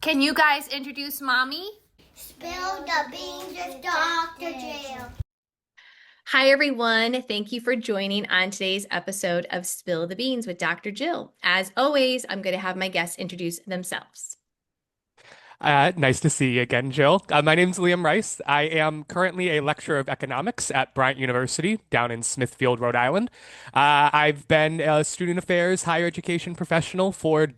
Can you guys introduce mommy? Spill the beans with Dr. Jill. Hi, everyone. Thank you for joining on today's episode of Spill the Beans with Dr. Jill. As always, I'm going to have my guests introduce themselves. Nice to see you again, Jill. My name's Liam Rice. I am currently a lecturer of economics at Bryant University down in Smithfield, Rhode Island. I've been a student affairs higher education professional for,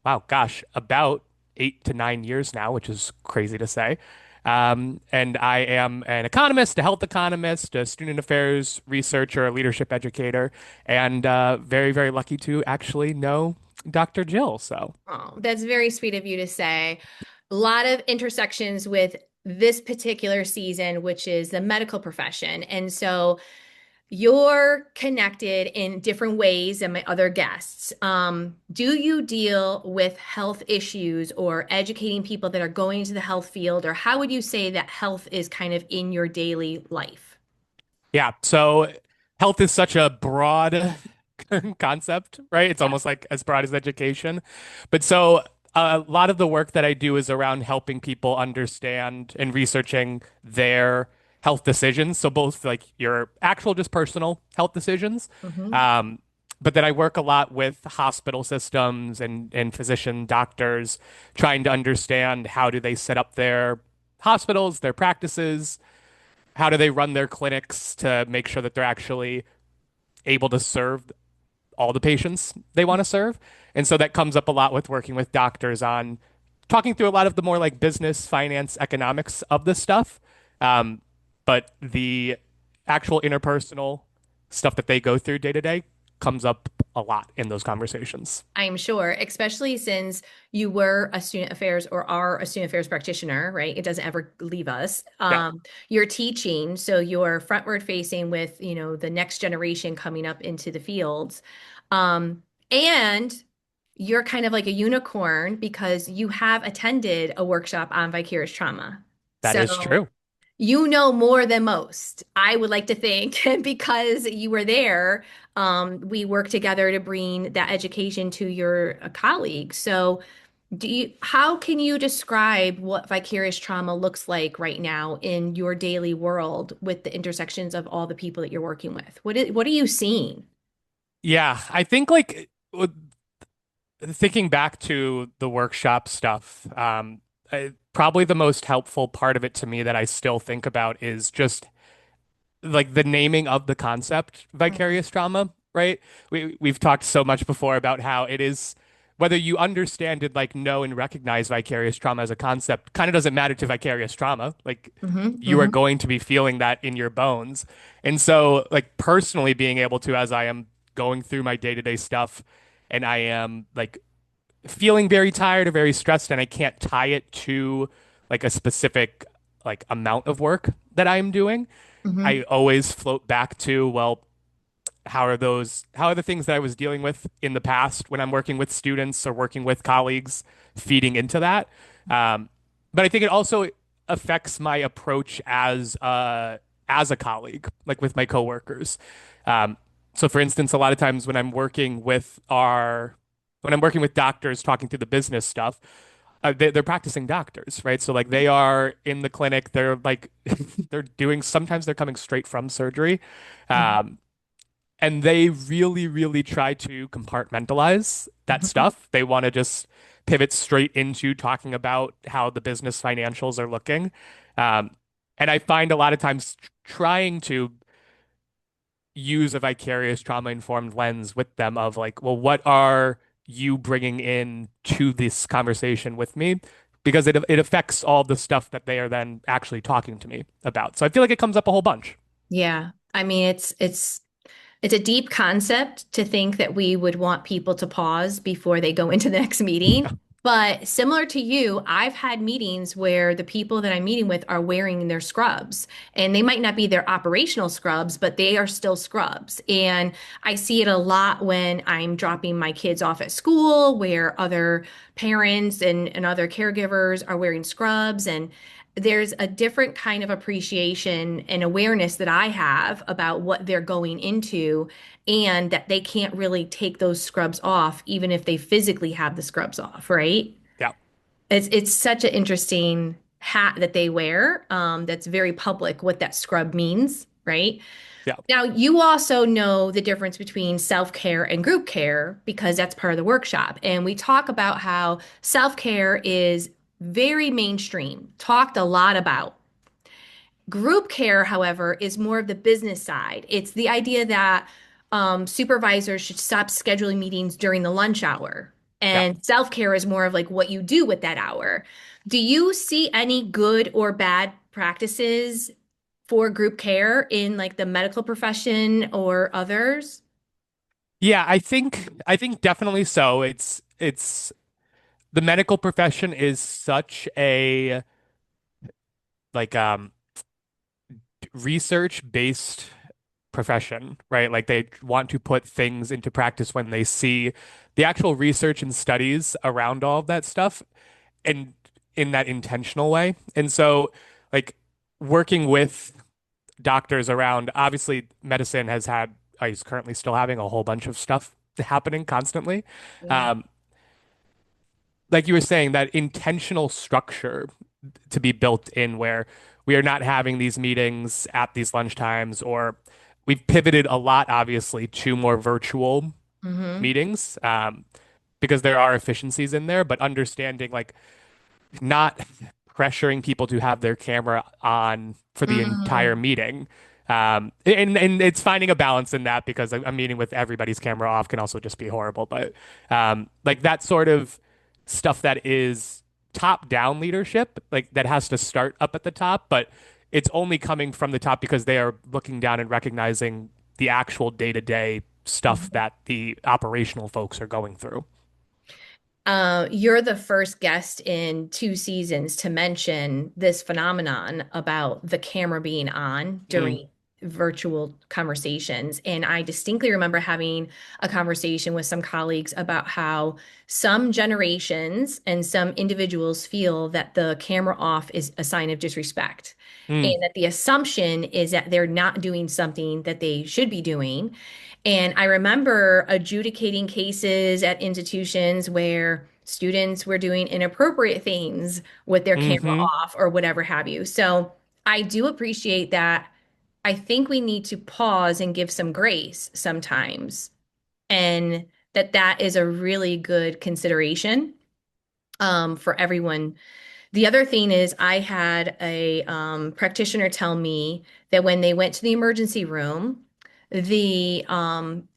wow, gosh, about 8 to 9 years now, which is crazy to say. And I am an economist, a health economist, a student affairs researcher, a leadership educator, and very, very lucky to actually know Dr. Jill. So. Oh, that's very sweet of you to say. A lot of intersections with this particular season, which is the medical profession. And so you're connected in different ways than my other guests. Do you deal with health issues or educating people that are going into the health field, or how would you say that health is kind of in your daily life? Yeah, so health is such a broad concept, right? It's Yeah. almost like as broad as education. But so a lot of the work that I do is around helping people understand and researching their health decisions. So both like your actual just personal health decisions, Hmm. um, but then I work a lot with hospital systems and physician doctors trying to understand how do they set up their hospitals, their practices, how do they run their clinics to make sure that they're actually able to serve all the patients they want to serve. And so that comes up a lot with working with doctors on talking through a lot of the more like business, finance, economics of this stuff. Um, but the actual interpersonal stuff that they go through day to day comes up a lot in those conversations. I'm sure, especially since you were a student affairs or are a student affairs practitioner, right? It doesn't ever leave us. Yeah, You're teaching, so you're frontward facing with, the next generation coming up into the fields. And you're kind of like a unicorn because you have attended a workshop on vicarious trauma. that is So true. you know more than most, I would like to think, because you were there. We work together to bring that education to your colleagues. So, how can you describe what vicarious trauma looks like right now in your daily world with the intersections of all the people that you're working with? What are you seeing? Yeah, I think like thinking back to the workshop stuff, probably the most helpful part of it to me that I still think about is just like the naming of the concept Mhm. vicarious trauma, right? We've talked so much before about how it is whether you understand it, like know and recognize vicarious trauma as a concept, kind of doesn't matter to vicarious trauma. Like Hmm. you are Hmm. going to be feeling that in your bones. And so like personally being able to, as I am going through my day-to-day stuff and I am like feeling very tired or very stressed and I can't tie it to like a specific like amount of work that I am doing, I Hmm. always float back to, well, how are the things that I was dealing with in the past when I'm working with students or working with colleagues feeding into that? Um, but I think it also affects my approach as a colleague, like with my coworkers. Um, so for instance, a lot of times when I'm working with doctors talking through the business stuff, they're practicing doctors, right? So like they are in the clinic, they're like they're doing sometimes they're coming straight from surgery. Hmm. Um, and they really, really try to compartmentalize that Hmm. stuff. They want to just pivot straight into talking about how the business financials are looking. Um, and I find a lot of times trying to use a vicarious trauma-informed lens with them of like, well, what are you bringing in to this conversation with me? Because it affects all the stuff that they are then actually talking to me about. So I feel like it comes up a whole bunch. Yeah. I mean, it's a deep concept to think that we would want people to pause before they go into the next meeting. But similar to you, I've had meetings where the people that I'm meeting with are wearing their scrubs, and they might not be their operational scrubs, but they are still scrubs. And I see it a lot when I'm dropping my kids off at school, where other parents and other caregivers are wearing scrubs. And there's a different kind of appreciation and awareness that I have about what they're going into, and that they can't really take those scrubs off, even if they physically have the scrubs off, right? Yeah. It's such an interesting hat that they wear, that's very public, what that scrub means, right? Yeah. Now, you also know the difference between self-care and group care because that's part of the workshop. And we talk about how self-care is very mainstream, talked a lot about. Group care, however, is more of the business side. It's the idea that supervisors should stop scheduling meetings during the lunch hour. Yeah. And self-care is more of like what you do with that hour. Do you see any good or bad practices for group care in like the medical profession or others? Yeah, I think definitely so. It's the medical profession is such a like research based profession, right? Like they want to put things into practice when they see the actual research and studies around all of that stuff and in that intentional way. And so like working with doctors around, obviously medicine has had, is currently still having a whole bunch of stuff happening constantly. Yeah. Um, like you were saying, that intentional structure to be built in where we are not having these meetings at these lunch times, or we've pivoted a lot, obviously, to more virtual Mm-hmm. meetings, because there are efficiencies in there, but understanding like not pressuring people to have their camera on for the entire Mm-hmm. meeting. And it's finding a balance in that because a meeting with everybody's camera off can also just be horrible. But like that sort of stuff that is top-down leadership, like that has to start up at the top, but it's only coming from the top because they are looking down and recognizing the actual day-to-day stuff that the operational folks are going through. You're the first guest in 2 seasons to mention this phenomenon about the camera being on Mm, during virtual conversations. And I distinctly remember having a conversation with some colleagues about how some generations and some individuals feel that the camera off is a sign of disrespect. mm, And that the assumption is that they're not doing something that they should be doing. And I remember adjudicating cases at institutions where students were doing inappropriate things with their camera hmm. off or whatever have you. So I do appreciate that. I think we need to pause and give some grace sometimes, and that is a really good consideration for everyone. The other thing is, I had a practitioner tell me that when they went to the emergency room, the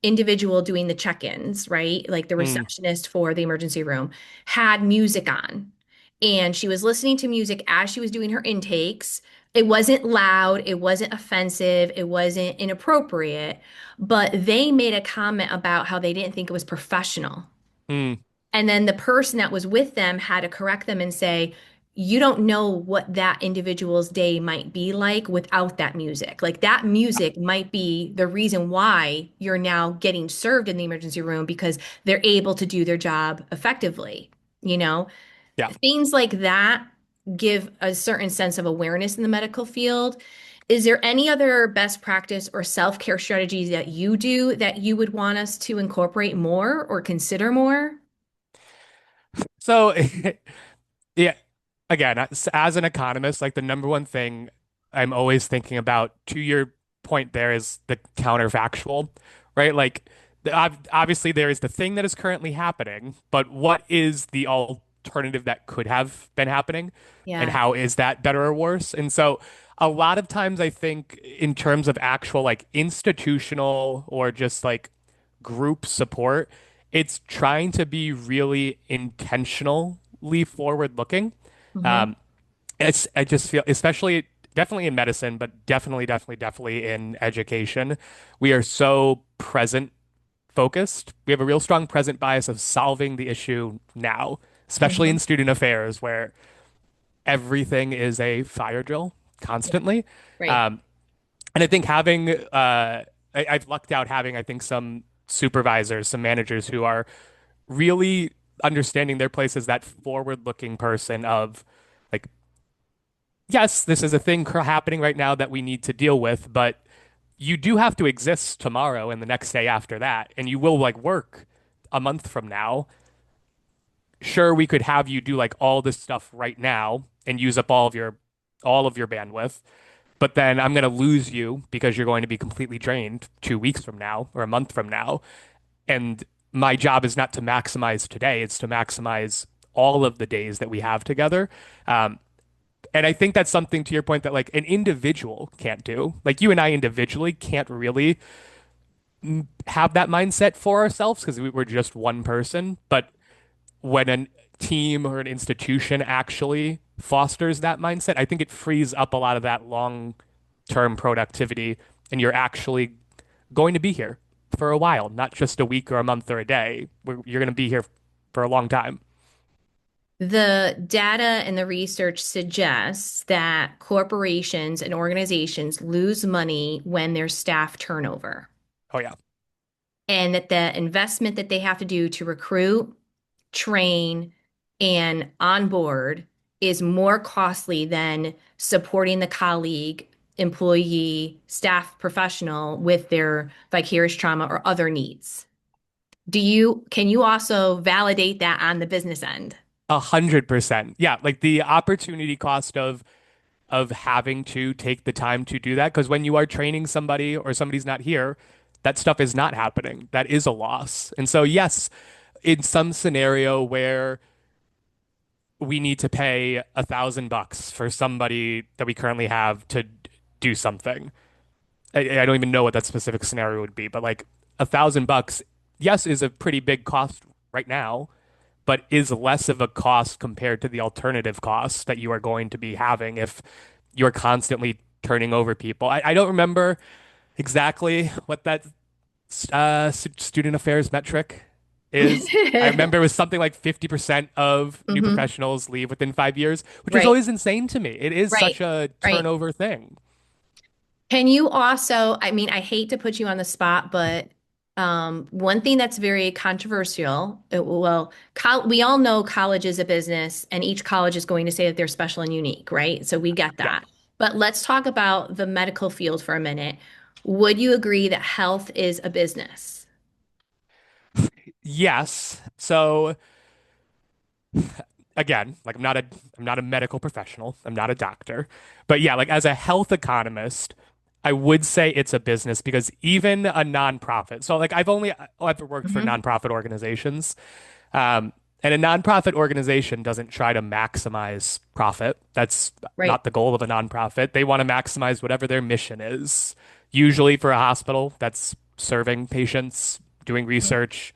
individual doing the check-ins, right? Like the Mm, receptionist for the emergency room, had music on. And she was listening to music as she was doing her intakes. It wasn't loud, it wasn't offensive, it wasn't inappropriate, but they made a comment about how they didn't think it was professional. mm. And then the person that was with them had to correct them and say, you don't know what that individual's day might be like without that music. Like that music might be the reason why you're now getting served in the emergency room because they're able to do their job effectively. You know, Yeah. things like that give a certain sense of awareness in the medical field. Is there any other best practice or self-care strategies that you do that you would want us to incorporate more or consider more? So, yeah, again, as an economist, like the number one thing I'm always thinking about, to your point there, is the counterfactual, right? Like, obviously, there is the thing that is currently happening, but what is the alternative that could have been happening? And Yeah. how is that better or worse? And so, a lot of times, I think, in terms of actual, like, institutional or just like group support, it's trying to be really intentionally forward looking. Hmm. Um, I just feel, especially definitely in medicine, but definitely in education, we are so present focused. We have a real strong present bias of solving the issue now, especially Hmm. in student affairs where everything is a fire drill Yeah. constantly. Right. Um, and I think having, I've lucked out having, I think, some supervisors, some managers who are really understanding their place as that forward-looking person of like, yes, this is a thing happening right now that we need to deal with, but you do have to exist tomorrow and the next day after that, and you will like work a month from now. sure, we could have you do like all this stuff right now and use up all of your bandwidth, but then I'm going to lose you because you're going to be completely drained 2 weeks from now or a month from now. And my job is not to maximize today, it's to maximize all of the days that we have together. Um, and I think that's something to your point that like an individual can't do. Like you and I individually can't really have that mindset for ourselves because we're just one person. But when a team or an institution actually fosters that mindset, I think it frees up a lot of that long-term productivity, and you're actually going to be here for a while, not just a week or a month or a day. You're going to be here for a long time. The data and the research suggests that corporations and organizations lose money when there's staff turnover, Oh yeah. and that the investment that they have to do to recruit, train, and onboard is more costly than supporting the colleague, employee, staff professional with their vicarious trauma or other needs. Can you also validate that on the business end? 100%. Yeah, like the opportunity cost of having to take the time to do that. Because when you are training somebody or somebody's not here, that stuff is not happening. That is a loss. And so, yes, in some scenario where we need to pay $1,000 for somebody that we currently have to do something. I don't even know what that specific scenario would be, but like $1,000, yes, is a pretty big cost right now, but is less of a cost compared to the alternative costs that you are going to be having if you're constantly turning over people. I don't remember exactly what that student affairs metric is. I remember it was something like 50% of new Hmm. professionals leave within 5 years, which was Right, always insane to me. It is right, such a right. turnover thing. Can you also, I mean, I hate to put you on the spot, but one thing that's very controversial, we all know college is a business, and each college is going to say that they're special and unique, right? So we get Yeah. that. But let's talk about the medical field for a minute. Would you agree that health is a business? Yes. So again, like I'm not a medical professional. I'm not a doctor. But yeah, like as a health economist, I would say it's a business because even a nonprofit. So like I've worked for Hmm. nonprofit organizations. Um, and a nonprofit organization doesn't try to maximize profit. That's Right. not the goal of a nonprofit. They want to maximize whatever their mission is. Usually for a hospital, that's serving patients, doing research.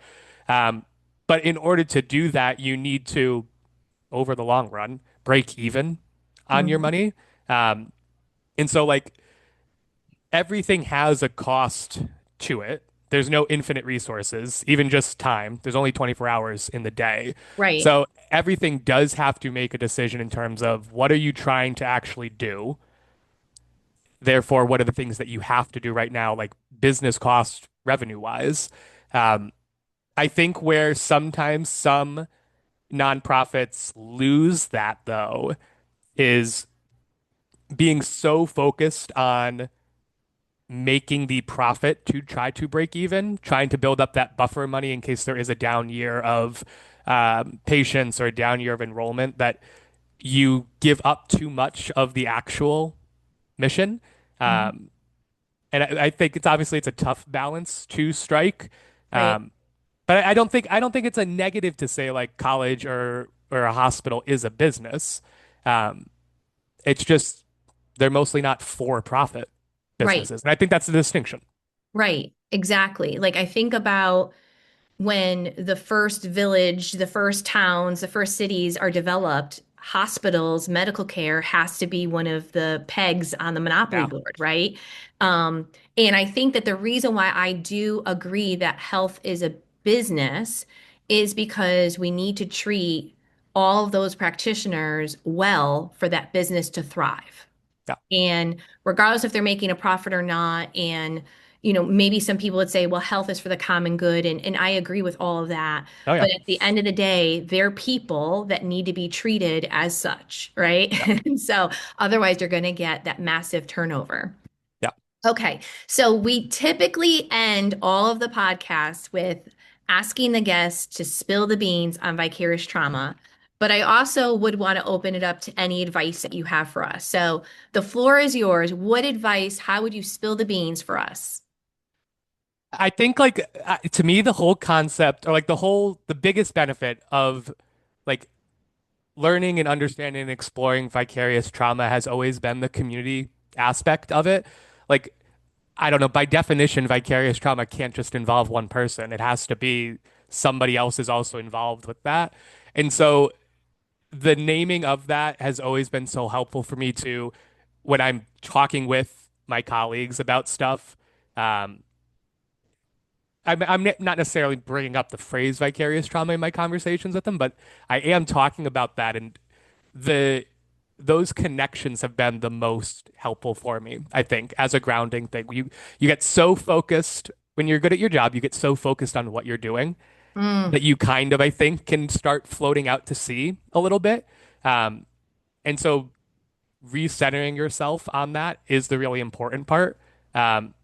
Um, but in order to do that, you need to, over the long run, break even on your Hmm. money. Um, and so, like, everything has a cost to it. There's no infinite resources, even just time. There's only 24 hours in the day. Right. So everything does have to make a decision in terms of what are you trying to actually do? Therefore, what are the things that you have to do right now, like business cost, revenue wise? Um, I think where sometimes some nonprofits lose that, though, is being so focused on making the profit to try to break even, trying to build up that buffer money in case there is a down year of patients or a down year of enrollment, that you give up too much of the actual mission. Hmm. Um, and I think it's a tough balance to strike. Right. Um, but I don't think it's a negative to say like college or a hospital is a business. Um, it's just they're mostly not for profit Right. businesses. And I think that's the distinction. Right. Exactly. Like I think about when the first village, the first towns, the first cities are developed, hospitals, medical care has to be one of the pegs on the monopoly Yeah. board, right? Um, and I think that the reason why I do agree that health is a business is because we need to treat all of those practitioners well for that business to thrive. Yeah. And regardless if they're making a profit or not, and maybe some people would say, well, health is for the common good, and I agree with all of that. Oh yeah. But at the end of the day, they're people that need to be treated as such, right? Yeah. And so otherwise you're going to get that massive turnover. Yeah. Okay, so we typically end all of the podcasts with asking the guests to spill the beans on vicarious trauma, but I also would want to open it up to any advice that you have for us. So the floor is yours. What advice, how would you spill the beans for us? I think like to me the whole concept or like the biggest benefit of like learning and understanding and exploring vicarious trauma has always been the community aspect of it. Like I don't know, by definition, vicarious trauma can't just involve one person. It has to be somebody else is also involved with that. And so the naming of that has always been so helpful for me to when I'm talking with my colleagues about stuff. Um, I'm not necessarily bringing up the phrase vicarious trauma in my conversations with them, but I am talking about that, and the those connections have been the most helpful for me, I think, as a grounding thing. You get so focused when you're good at your job, you get so focused on what you're doing Mm, that you kind of, I think, can start floating out to sea a little bit. Um, and so recentering yourself on that is the really important part. Um,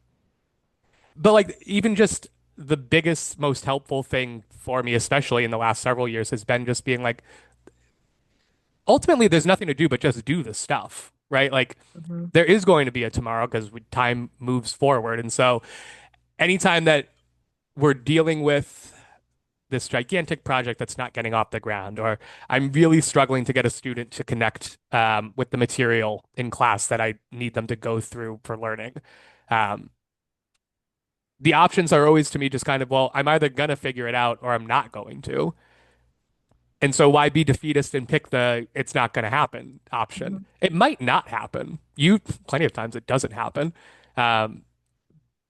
but like even just the biggest, most helpful thing for me, especially in the last several years, has been just being like, ultimately, there's nothing to do but just do the stuff, right? Like mhm, there is going to be a tomorrow because time moves forward. And so anytime that we're dealing with this gigantic project that's not getting off the ground, or I'm really struggling to get a student to connect with the material in class that I need them to go through for learning. Um, the options are always to me just kind of, well, I'm either going to figure it out or I'm not going to. And so why be defeatist and pick the it's not going to happen option? mhm. It might not happen. You plenty of times it doesn't happen. Um,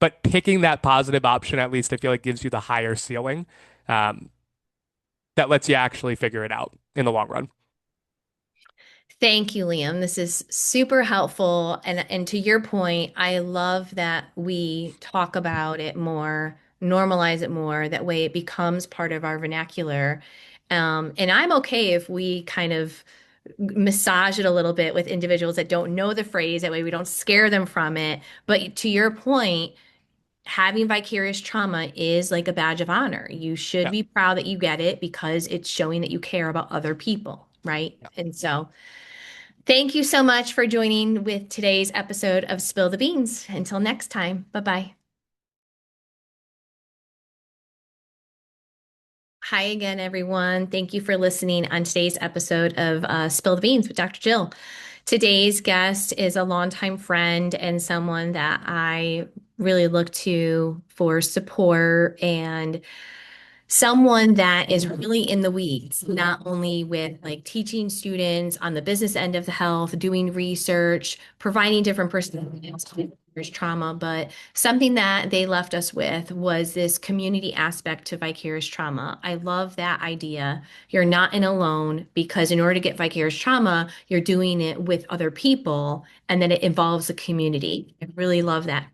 but picking that positive option at least I feel like gives you the higher ceiling um, that lets you actually figure it out in the long run. Thank you, Liam. This is super helpful. And to your point, I love that we talk about it more, normalize it more. That way it becomes part of our vernacular. And I'm okay if we kind of massage it a little bit with individuals that don't know the phrase. That way we don't scare them from it. But to your point, having vicarious trauma is like a badge of honor. You should Yeah. be proud that you get it because it's showing that you care about other people, right? Yeah. And so, thank you so much for joining with today's episode of Spill the Beans. Until next time, bye bye. Hi again, everyone. Thank you for listening on today's episode of Spill the Beans with Dr. Jill. Today's guest is a longtime friend and someone that I really look to for support and someone that is really in the weeds, not only with like teaching students on the business end of the health, doing research, providing different perspectives on trauma, but something that they left us with was this community aspect to vicarious trauma. I love that idea. You're not in alone because in order to get vicarious trauma, you're doing it with other people and then it involves a community. I really love that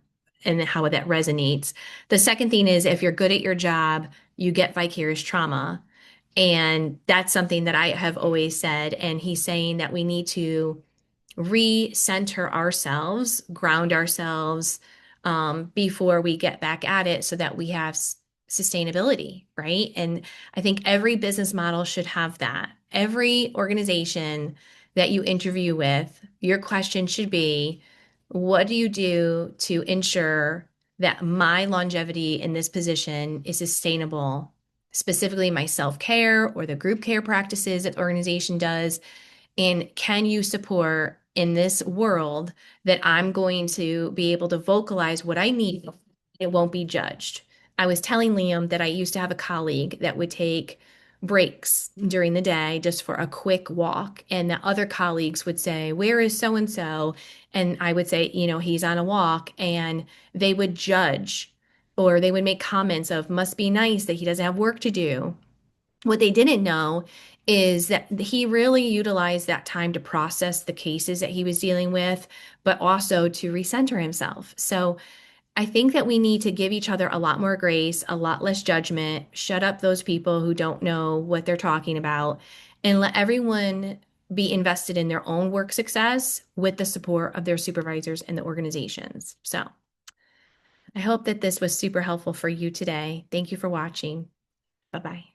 and how that resonates. The second thing is if you're good at your job, you get vicarious trauma. And that's something that I have always said. And he's saying that we need to recenter ourselves, ground ourselves before we get back at it so that we have sustainability, right? And I think every business model should have that. Every organization that you interview with, your question should be, what do you do to ensure that my longevity in this position is sustainable? Specifically, my self care or the group care practices that the organization does, and can you support in this world that I'm going to be able to vocalize what I need? It won't be judged. I was telling Liam that I used to have a colleague that would take breaks during the day just for a quick walk, and the other colleagues would say, "Where is so and so?" And I would say, he's on a walk, and they would judge or they would make comments of, must be nice that he doesn't have work to do. What they didn't know is that he really utilized that time to process the cases that he was dealing with, but also to recenter himself. So I think that we need to give each other a lot more grace, a lot less judgment, shut up those people who don't know what they're talking about, and let everyone be invested in their own work success with the support of their supervisors and the organizations. So I hope that this was super helpful for you today. Thank you for watching. Bye bye.